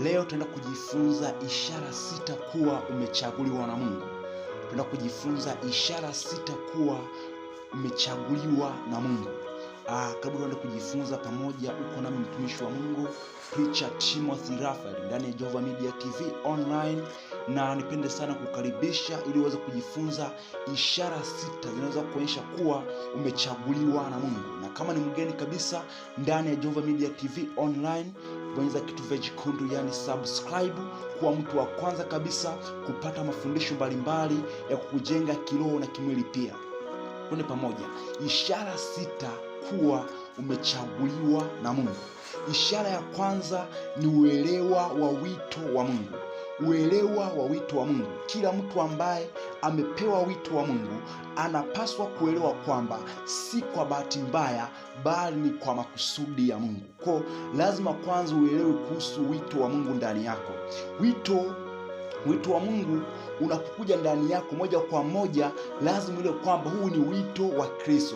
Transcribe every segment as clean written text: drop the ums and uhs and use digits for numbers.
Leo tunaenda kujifunza ishara 6 kuwa umechaguliwa na Mungu. Tunaenda kujifunza ishara 6 kuwa umechaguliwa na Mungu. Kabla tuende kujifunza pamoja, uko nami mtumishi wa Mungu Preacher Timothy Raphael ndani ya Jehovah Media TV online, na nipende sana kukaribisha ili uweze kujifunza ishara 6 zinaweza kuonyesha kuwa umechaguliwa na Mungu. Na kama ni mgeni kabisa ndani ya Jehovah Media TV online, bonyeza kitufe chekundu yani subscribe, kuwa mtu wa kwanza kabisa kupata mafundisho mbalimbali ya kukujenga kiroho na kimwili pia. Twende pamoja. Ishara 6 kuwa umechaguliwa na Mungu. Ishara ya kwanza ni uelewa wa wito wa Mungu. Uelewa wa wito wa Mungu. Kila mtu ambaye amepewa wito wa Mungu anapaswa kuelewa kwamba si kwa bahati mbaya, bali ni kwa makusudi ya Mungu. Kwa lazima kwanza uelewe kuhusu wito wa Mungu ndani yako. Wito wa Mungu unapokuja ndani yako moja kwa moja, lazima uelewe kwamba huu ni wito wa Kristo.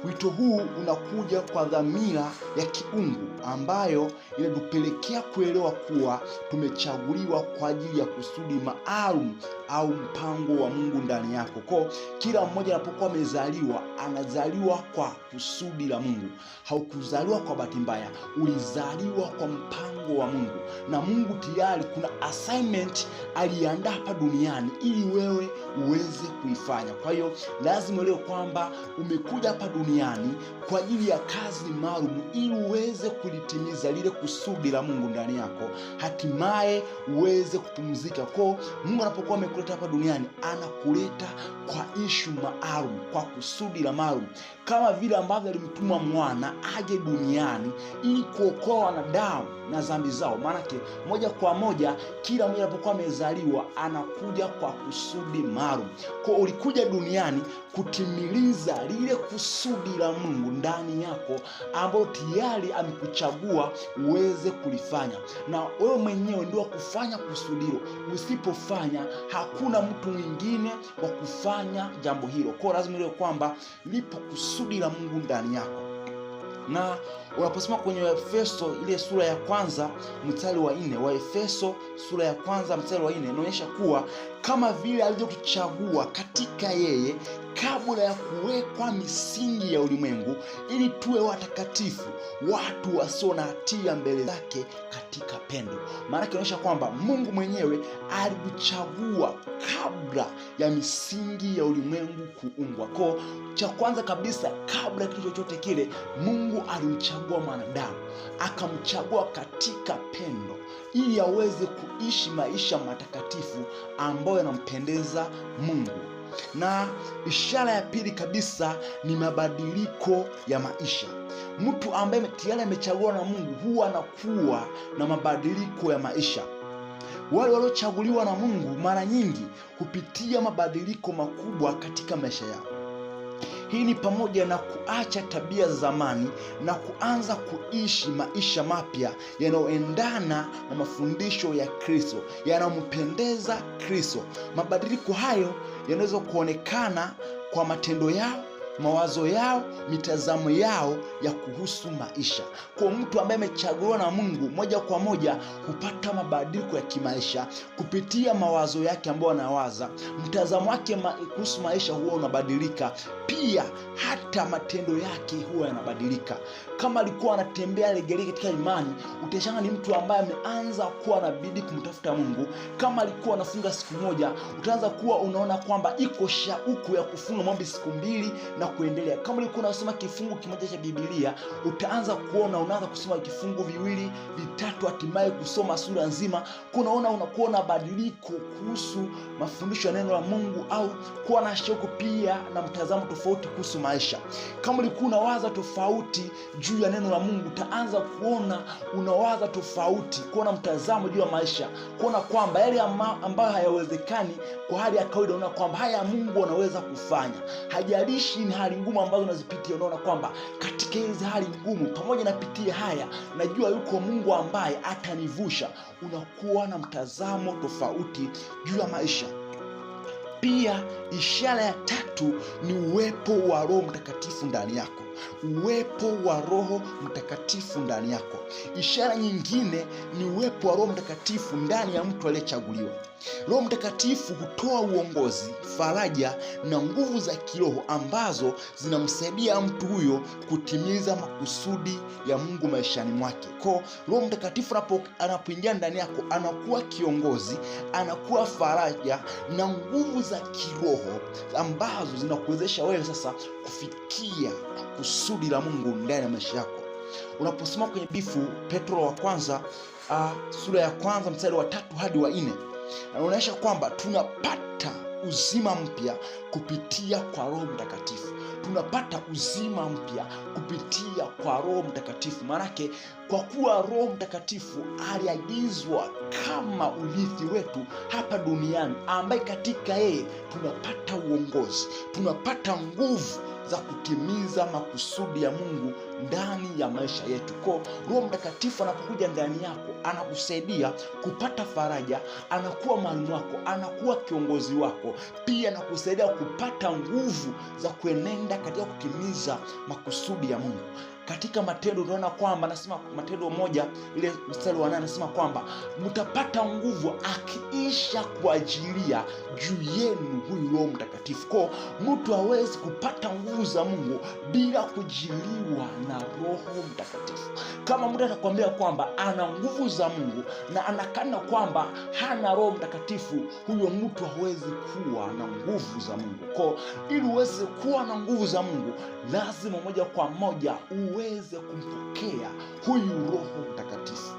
Wito huu unakuja kwa dhamira ya kiungu ambayo inatupelekea kuelewa kuwa tumechaguliwa kwa ajili ya kusudi maalum au mpango wa Mungu ndani yako. Kwa kila mmoja anapokuwa amezaliwa, anazaliwa kwa kusudi la Mungu. Haukuzaliwa kwa bahati mbaya, ulizaliwa kwa mpango wa Mungu. Na Mungu tayari kuna assignment aliandaa hapa duniani ili wewe uweze kuifanya. Kwa hiyo lazima uelewe kwamba umekuja hapa duniani kwa ajili ya kazi maalum ili uweze kulitimiza lile kusudi la Mungu ndani yako, hatimaye uweze kupumzika. Kwa Mungu anapokuwa amekuleta hapa duniani, anakuleta kwa issue maalum, kwa kusudi la maalum, kama vile ambavyo alimtuma mwana aje duniani ili kuokoa wanadamu na dhambi zao. Maana moja kwa moja kila mmoja anapokuwa amezaliwa anakuja kwa kusudi maalum. Kwa ulikuja duniani kutimiliza lile kusudi la Mungu ndani yako ambalo tayari amekuchagua uweze kulifanya, na wewe mwenyewe ndio kufanya kusudi hilo. Usipofanya, hakuna mtu mwingine wa kufanya jambo hilo. Kwa lazima uelewe kwamba lipo kusudi la Mungu ndani yako. Na unaposoma kwenye Efeso ile sura ya 1 mstari wa 4, wa Efeso sura ya 1 mstari wa 4 inaonyesha kuwa kama vile alivyotuchagua katika yeye kabla ya kuwekwa misingi ya ulimwengu, ili tuwe watakatifu, watu wasio na hatia mbele zake katika pendo. Maana inaonyesha kwamba Mungu mwenyewe alikuchagua kabla ya misingi ya ulimwengu kuumbwa. Kwa cha kwanza kabisa, kabla ya kitu chochote kile, Mungu alimchagua mwanadamu, akamchagua katika pendo ili aweze kuishi maisha matakatifu ambayo yanampendeza Mungu. Na ishara ya pili kabisa ni mabadiliko ya maisha. Mtu ambaye tayari amechaguliwa na Mungu huwa anakuwa na mabadiliko ya maisha. Wale waliochaguliwa na Mungu mara nyingi hupitia mabadiliko makubwa katika maisha yao. Hii ni pamoja na kuacha tabia za zamani na kuanza kuishi maisha mapya yanayoendana na mafundisho ya Kristo, yanayompendeza Kristo. Mabadiliko hayo yanaweza kuonekana kwa matendo yao, mawazo yao, mitazamo yao ya kuhusu maisha. Kwa mtu ambaye amechaguliwa na Mungu, moja kwa moja hupata mabadiliko ya kimaisha kupitia mawazo yake ambayo anawaza. Mtazamo wake kuhusu maisha huwa unabadilika, pia hata matendo yake huwa yanabadilika. Kama alikuwa anatembea legelege katika imani, utashangaa ni mtu ambaye ameanza kuwa na bidii kumtafuta Mungu. Kama alikuwa anafunga siku moja, utaanza kuwa unaona kwamba iko shauku ya kufunga maombi siku 2 na kuendelea. Kama ulikuwa unasoma kifungu kimoja cha Biblia, utaanza unaanza kusoma kifungu 2, 3, hatimaye kusoma sura nzima. Unakuwa na badiliko kuhusu mafundisho ya neno la Mungu, au kuwa na shauku pia na mtazamo tofauti kuhusu maisha. Kama ulikuwa unawaza tofauti juu ya neno la Mungu, utaanza unawaza tofauti, kuona mtazamo juu ya maisha, kuona kwamba yale ambayo hayawezekani kwa hali ya kawaida, unaona kwamba haya Mungu anaweza kufanya. Hajalishi ni hali ngumu ambazo unazipitia, unaona kwamba katika hizi hali ngumu, pamoja na pitia haya, najua yuko Mungu ambaye atanivusha. Unakuwa na mtazamo tofauti juu ya maisha. Pia ishara ya tatu ni uwepo wa Roho Mtakatifu ndani yako. uwepo wa Roho Mtakatifu ndani yako. Ishara nyingine ni uwepo wa Roho Mtakatifu ndani ya mtu aliyechaguliwa. Roho Mtakatifu hutoa uongozi, faraja na nguvu za kiroho ambazo zinamsaidia mtu huyo kutimiza makusudi ya Mungu maishani mwake. Kwa Roho Mtakatifu anapoingia ndani yako, anakuwa kiongozi, anakuwa faraja na nguvu za kiroho ambazo zinakuwezesha wewe sasa kufikia kusudi la Mungu ndani ya maisha yako. Unaposoma kwenye Petro wa kwanza sura ya kwanza mstari wa 3 hadi wa 4, anaonyesha kwamba tunapata uzima mpya kupitia kwa Roho Mtakatifu. Tunapata uzima mpya kupitia kwa Roho Mtakatifu. Maanake kwa kuwa Roho Mtakatifu aliagizwa kama urithi wetu hapa duniani, ambaye katika yeye tunapata uongozi, tunapata nguvu za kutimiza makusudi ya Mungu ndani ya maisha yetu. Kwa Roho Mtakatifu anapokuja ndani yako, anakusaidia kupata faraja, anakuwa mwalimu wako, anakuwa kiongozi wako, pia anakusaidia kupata nguvu za kuenenda katika kutimiza makusudi ya Mungu. Katika Matendo tunaona kwamba, nasema Matendo 1 ile mstari wa 8, anasema kwamba mtapata nguvu akiisha kuajilia juu yenu huyu Roho Mtakatifu. Kwa mtu hawezi kupata nguvu za Mungu bila kujiliwa na Roho Mtakatifu. Kama mtu atakwambia kwamba ana nguvu za Mungu na anakana kwamba hana Roho Mtakatifu, huyo mtu hawezi kuwa na nguvu za Mungu. Kwa ili uweze kuwa na nguvu za Mungu, lazima moja kwa moja uweze kumpokea huyu Roho Mtakatifu.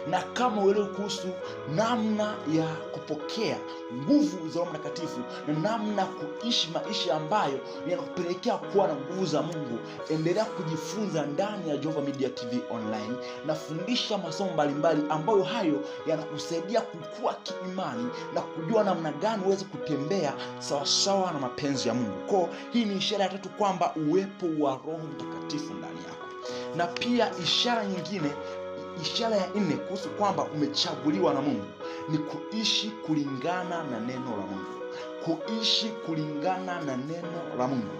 Na kama uelewe kuhusu namna ya kupokea nguvu za Roho Mtakatifu na namna kuishi maisha ambayo yanakupelekea kuwa na nguvu za Mungu, endelea kujifunza ndani ya Jehova Media TV Online. Nafundisha masomo mbalimbali ambayo hayo yanakusaidia kukua kiimani na kujua namna gani uweze kutembea sawasawa na mapenzi ya Mungu. Kwa hii ni ishara ya 3 kwamba uwepo wa Roho Mtakatifu ndani yako. Na pia ishara nyingine, ishara ya 4 kuhusu kwamba umechaguliwa na Mungu, ni kuishi kulingana na neno la Mungu. Kuishi kulingana na neno la Mungu.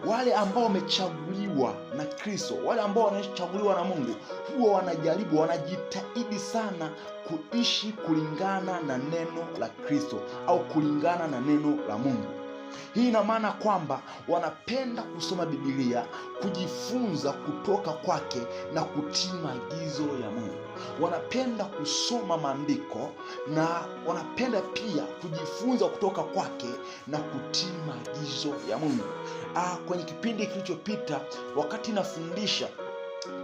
Wale ambao wamechaguliwa na Kristo, wale ambao wanachaguliwa na Mungu, huwa wanajitahidi sana kuishi kulingana na neno la Kristo au kulingana na neno la Mungu. Hii ina maana kwamba wanapenda kusoma Biblia, kujifunza kutoka kwake na kutii maagizo ya Mungu. Wanapenda kusoma maandiko na wanapenda pia kujifunza kutoka kwake na kutii maagizo ya Mungu. Kwenye kipindi kilichopita, wakati nafundisha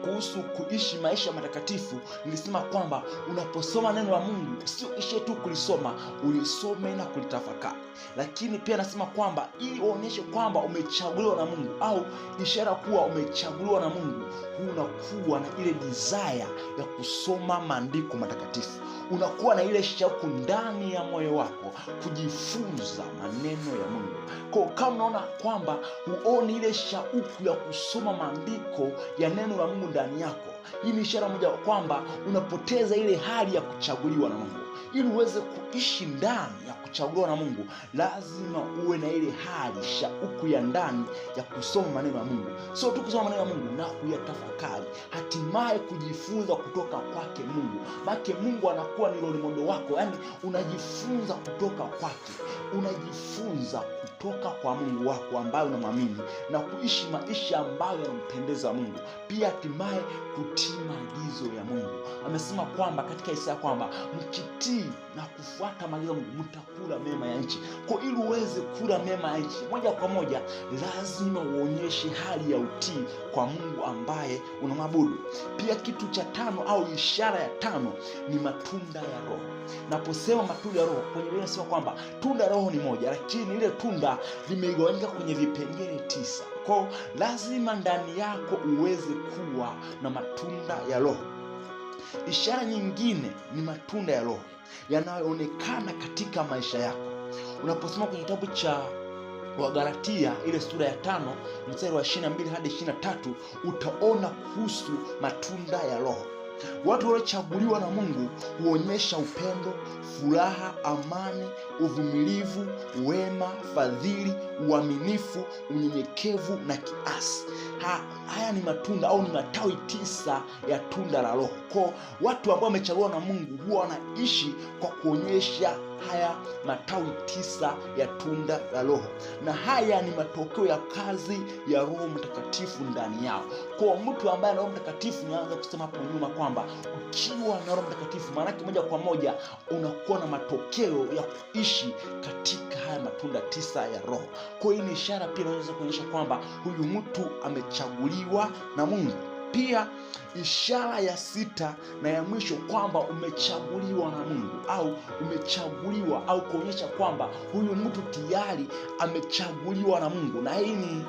kuhusu kuishi maisha matakatifu, nilisema kwamba unaposoma neno la Mungu sio ishe tu kulisoma, ulisome na kulitafakari. Lakini pia nasema kwamba ili uonyeshe kwamba umechaguliwa na Mungu, au ishara kuwa umechaguliwa na Mungu, unakuwa na ile desire ya kusoma maandiko matakatifu. Unakuwa na ile shauku ndani ya moyo wako kujifunza maneno ya Mungu. Kwa kama unaona kwamba huoni ile shauku ya kusoma maandiko ya neno la Mungu ndani yako, hii ni ishara moja kwamba unapoteza ile hali ya kuchaguliwa na Mungu. Ili uweze kuishi ndani ya kuchaguliwa na Mungu, lazima uwe na ile hali, shauku ya ndani ya kusoma maneno ya Mungu. Sio tu kusoma maneno ya Mungu na kuyatafakari, hatimaye kujifunza kutoka kwake Mungu. Maana Mungu anakuwa ni role model wako, yani unajifunza kutoka kwake, unajifunza kutoka kwa Mungu wako ambaye unamwamini, na kuishi maisha ambayo yanampendeza Mungu, pia hatimaye kutii maagizo ya Mungu. Amesema kwamba katika Isaya kwamba mkitii na kufuata maagizo ya Mungu mtakula mema ya nchi. Kwa ili uweze kula mema ya nchi, moja kwa moja lazima uonyeshe hali ya utii kwa Mungu ambaye unamwabudu. Pia kitu cha 5 au ishara ya 5 ni matunda ya Roho. Naposema matunda ya Roho, kwenye Biblia inasema kwamba tunda Roho ni moja, lakini ile tunda limegawanyika kwenye vipengele 9. Kwa lazima ndani yako uweze kuwa na matunda ya Roho. Ishara nyingine ni matunda ya Roho yanayoonekana katika maisha yako. Unaposoma kwenye kitabu cha Wagalatia ile sura ya 5 mstari wa 22 hadi 23, utaona kuhusu matunda ya Roho. Watu waliochaguliwa na Mungu huonyesha upendo, furaha, amani, uvumilivu, wema, fadhili, uaminifu, unyenyekevu na kiasi. Haya ni matunda au ni matawi 9 ya tunda la Roho. Kwa watu ambao wamechaguliwa na Mungu huwa wanaishi kwa kuonyesha haya matawi 9 ya tunda la Roho, na haya ni matokeo ya kazi ya Roho Mtakatifu ndani yao. Kwa mtu ambaye ana Roho Mtakatifu, naanza kusema hapo nyuma kwamba ukiwa na Roho Mtakatifu maana yake moja kwa moja unakuwa na matokeo ya kuishi katika haya matunda 9 ya Roho. Kwa hiyo ni ishara pia inaweza kuonyesha kwamba huyu mtu amechaguliwa na Mungu. Pia ishara ya 6 na ya mwisho kwamba umechaguliwa na Mungu au umechaguliwa au kuonyesha kwamba huyu mtu tayari amechaguliwa na Mungu, na hii ni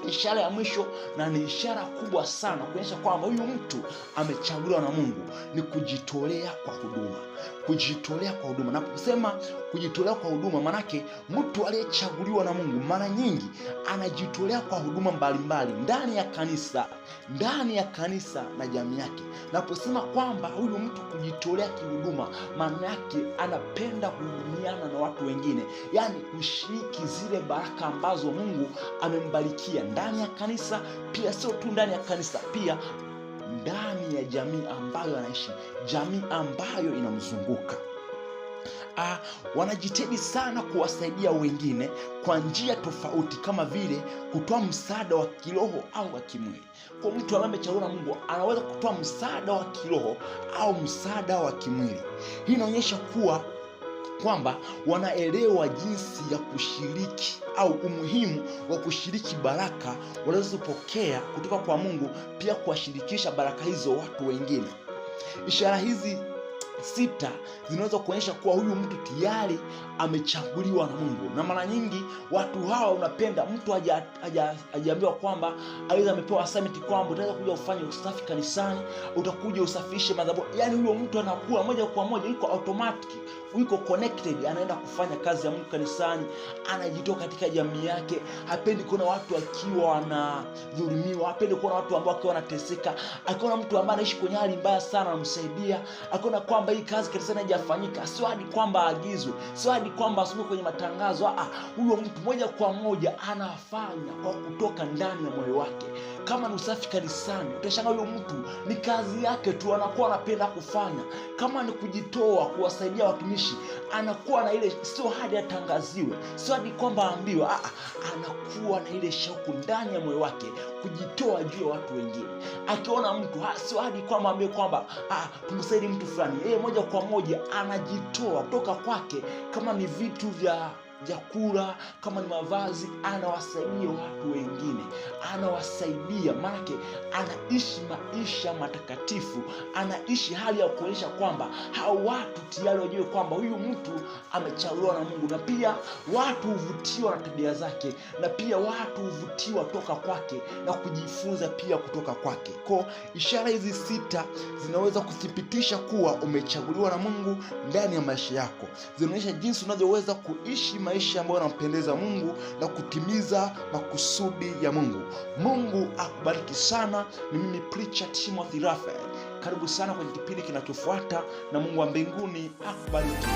ishara ya mwisho na ni ishara kubwa sana kuonyesha kwamba huyu mtu amechaguliwa na Mungu, ni kujitolea kwa huduma. Kujitolea kwa huduma. Naposema kujitolea kwa huduma, manake mtu aliyechaguliwa na Mungu mara nyingi anajitolea kwa huduma mbalimbali ndani ya kanisa na jamii yake. Naposema kwamba huyu mtu kujitolea kihuduma, maana yake anapenda kuhudumiana na watu wengine, yani kushiriki zile baraka ambazo Mungu amembarikia ndani ya kanisa, pia sio tu ndani ya kanisa, pia ndani ya jamii ambayo anaishi, jamii ambayo inamzunguka. Wanajitahidi sana kuwasaidia wengine kwa njia tofauti, kama vile kutoa msaada wa kiroho au wa kimwili. Kwa mtu ambaye amechaguliwa na Mungu anaweza kutoa msaada wa kiroho au msaada wa kimwili. Hii inaonyesha kwamba wanaelewa jinsi ya kushiriki au umuhimu wa kushiriki baraka wanazopokea kutoka kwa Mungu, pia kuwashirikisha baraka hizo watu wengine. Ishara hizi 6 zinaweza kuonyesha kuwa huyu mtu tayari amechaguliwa na Mungu. Na mara nyingi watu hawa unapenda mtu hajaambiwa kwamba aidha amepewa assignment kwamba utaweza kuja ufanye usafi kanisani, utakuja usafishe madhabahu. Yani huyo mtu anakuwa moja kwa moja yuko automatic, yuko connected, anaenda kufanya kazi ya Mungu kanisani, anajitoa katika jamii yake. Hapendi kuona watu wakiwa wanadhulumiwa, hapendi kuona watu ambao wakiwa wanateseka. Akiona mtu ambaye anaishi kwenye hali mbaya sana anamsaidia. Akiona kwamba hii kazi kanisani haijafanyika, sio hadi kwamba aagizwe, sio hadi kwamba asome kwenye matangazo. Huyo mtu moja kwa moja anafanya kwa kutoka ndani ya moyo wake. Kama ni usafi kanisani, utashangaa huyo mtu ni kazi yake tu, anakuwa anapenda kufanya. Kama ni kujitoa kuwasaidia watumishi, anakuwa na ile, sio hadi atangaziwe, sio hadi kwamba aambiwe, anakuwa na ile shauku ndani ya moyo wake kujitoa juu ya watu wengine. Akiona mtu sio hadi kwamba aambiwe kwamba tumsaidie mtu fulani, yeye moja kwa moja anajitoa kutoka kwake. Kama ni vitu vya vyakula, kama ni mavazi, anawasaidia watu wengine, anawasaidia. Maana anaishi maisha matakatifu, anaishi hali ya kuonyesha kwamba hao watu tayari wajue kwamba huyu mtu amechaguliwa na Mungu, na pia watu huvutiwa na tabia zake, na pia watu huvutiwa toka kwake na kujifunza pia kutoka kwake. Kwa ishara hizi 6 zinaweza kuthibitisha kuwa umechaguliwa na Mungu ndani ya maisha yako. Zinaonyesha jinsi unavyoweza kuishi maisha ambayo yanampendeza Mungu na kutimiza makusudi ya Mungu. Mungu akubariki sana. Ni mimi Preacher Timothy Raphael. Karibu sana kwenye kipindi kinachofuata, na Mungu wa mbinguni akubariki.